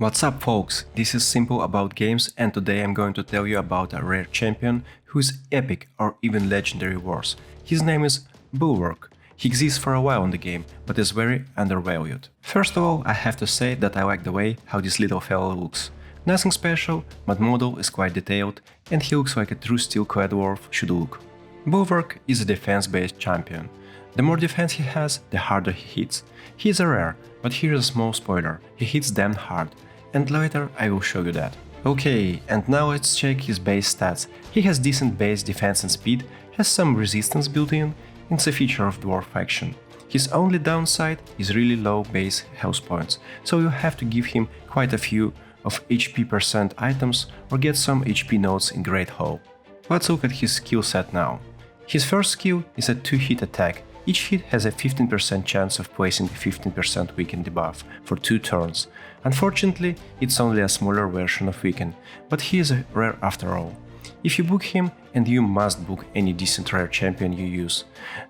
What's up folks, this is Simple About Games and today I'm going to tell you about a rare champion who is epic or even legendary worse. His name is Bulwark. He exists for a while in the game, but is very undervalued. First of all, I have to say that I like the way how this little fellow looks. Nothing special, but model is quite detailed and he looks like a true steel-clad dwarf should look. Bulwark is a defense-based champion. The more defense he has, the harder he hits. He is a rare, but here's a small spoiler, he hits damn hard, and later I will show you that. Okay, and now let's check his base stats. He has decent base defense and speed, has some resistance built in, and it's a feature of dwarf faction. His only downside is really low base health points, so you have to give him quite a few of HP percent items or get some HP nodes in Great Hall. Let's look at his skill set now. His first skill is a 2-hit attack. Each hit has a 15% chance of placing a 15% weaken debuff for 2 turns. Unfortunately, it's only a smaller version of weaken, but he is a rare after all. If you book him, and you must book any decent rare champion you use,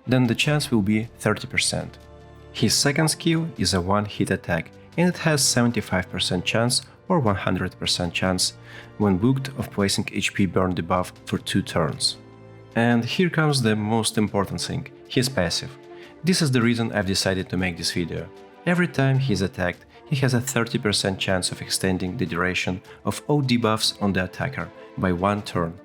then the chance will be 30%. His second skill is a 1-hit attack, and it has 75% chance or 100% chance when booked of placing HP burn debuff for 2 turns. And here comes the most important thing, his passive. This is the reason I've decided to make this video. Every time he is attacked, he has a 30% chance of extending the duration of all debuffs on the attacker by 1 turn.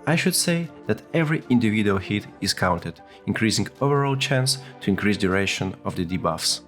I should say that every individual hit is counted, increasing overall chance to increase duration of the debuffs.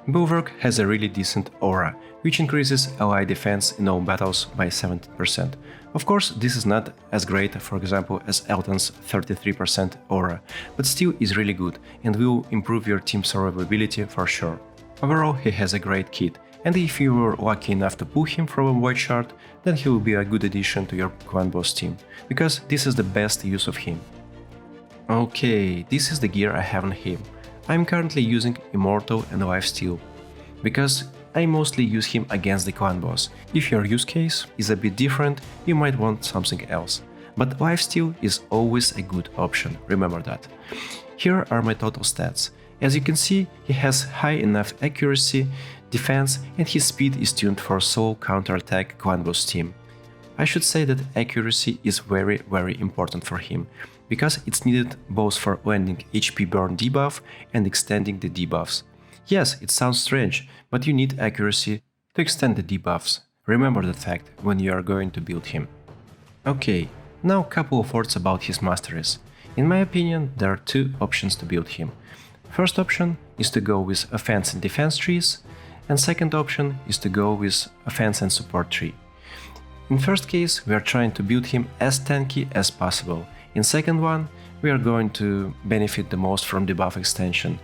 Bulwark has a really decent aura, which increases ally defense in all battles by 70%. Of course, this is not as great, for example, as Elton's 33% aura, but still is really good and will improve your team's survivability for sure. Overall, he has a great kit, and if you were lucky enough to pull him from a void shard, then he will be a good addition to your clan boss team, because this is the best use of him. Okay, this is the gear I have on him. I'm currently using Immortal and Lifesteal, because I mostly use him against the clan boss. If your use case is a bit different, you might want something else. But Lifesteal is always a good option, remember that. Here are my total stats. As you can see, he has high enough accuracy, defense, and his speed is tuned for solo counterattack clan boss team. I should say that accuracy is very important for him, because it's needed both for landing HP burn debuff and extending the debuffs. Yes, it sounds strange, but you need accuracy to extend the debuffs. Remember that fact when you are going to build him. Okay, now a couple of words about his masteries. In my opinion, there are 2 options to build him. First option is to go with offense and defense trees, and second option is to go with offense and support tree. In first case, we are trying to build him as tanky as possible. In second one, we are going to benefit the most from debuff extension.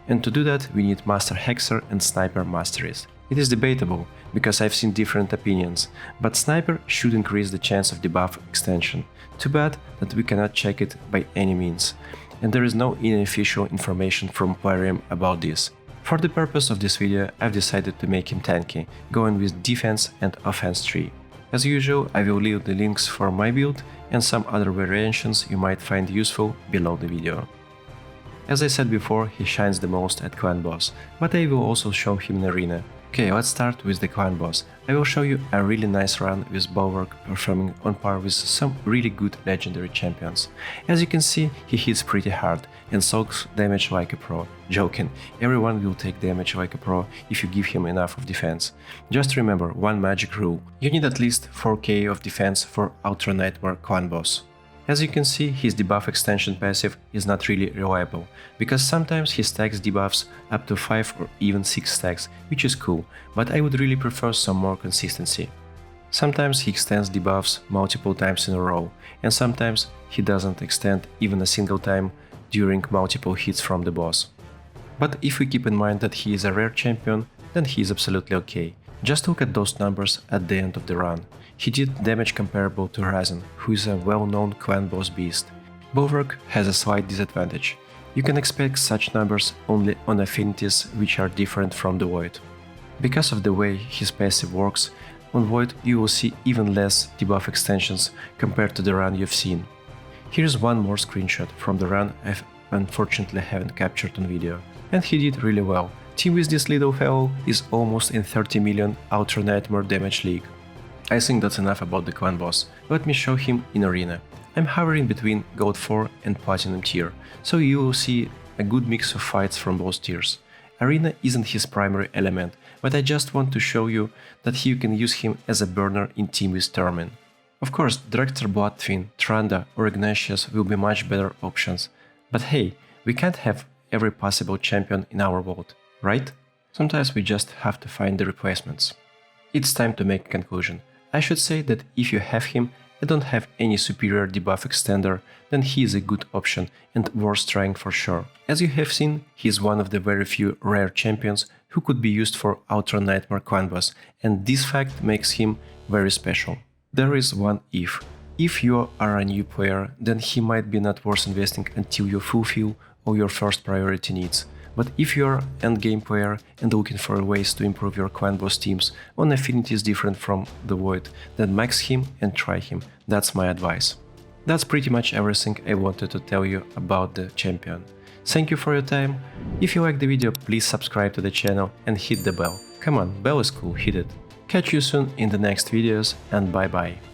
And to do that, we need Master Hexer and Sniper Masteries. It is debatable, because I've seen different opinions, but Sniper should increase the chance of debuff extension. Too bad that we cannot check it by any means, and there is no unofficial information from Plarium about this. For the purpose of this video, I've decided to make him tanky, going with defense and offense tree. As usual, I will leave the links for my build and some other variations you might find useful below the video. As I said before, he shines the most at clan boss, but I will also show him in arena. Okay, let's start with the clan boss. I will show you a really nice run with Bulwark performing on par with some really good legendary champions. As you can see, he hits pretty hard and soaks damage like a pro. Joking, everyone will take damage like a pro if you give him enough of defense. Just remember one magic rule, you need at least 4k of defense for Ultra Nightmare clan boss. As you can see, his debuff extension passive is not really reliable, because sometimes he stacks debuffs up to 5 or even 6 stacks, which is cool, but I would really prefer some more consistency. Sometimes he extends debuffs multiple times in a row, and sometimes he doesn't extend even a single time during multiple hits from the boss. But if we keep in mind that he is a rare champion, then he is absolutely okay. Just look at those numbers at the end of the run. He did damage comparable to Ryzen, who is a well-known clan boss beast. Bulwark has a slight disadvantage. You can expect such numbers only on affinities which are different from the Void. Because of the way his passive works, on Void you will see even less debuff extensions compared to the run you've seen. Here's one more screenshot from the run I unfortunately haven't captured on video, and he did really well, Team with this little fellow is almost in 30 million Outer Nightmare damage league. I think that's enough about the clan boss. Let me show him in arena. I'm hovering between Gold 4 and Platinum tier, so you will see a good mix of fights from both tiers. Arena isn't his primary element, but I just want to show you that you can use him as a burner in team with Termin. Of course, Director Bloodtwin, Tranda or Ignatius will be much better options, but hey, we can't have every possible champion in our world, right? Sometimes we just have to find the replacements. It's time to make a conclusion. I should say that if you have him and don't have any superior debuff extender, then he is a good option and worth trying for sure. As you have seen, he is one of the very few rare champions who could be used for Outer Nightmare clan boss, and this fact makes him very special. There is one if. If you are a new player, then he might be not worth investing until you fulfill all your first priority needs. But if you are an endgame player and looking for ways to improve your clan boss teams on affinities different from the Void, then max him and try him. That's my advice. That's pretty much everything I wanted to tell you about the champion. Thank you for your time. If you like the video, please subscribe to the channel and hit the bell. Come on, bell is cool, hit it. Catch you soon in the next videos and bye bye.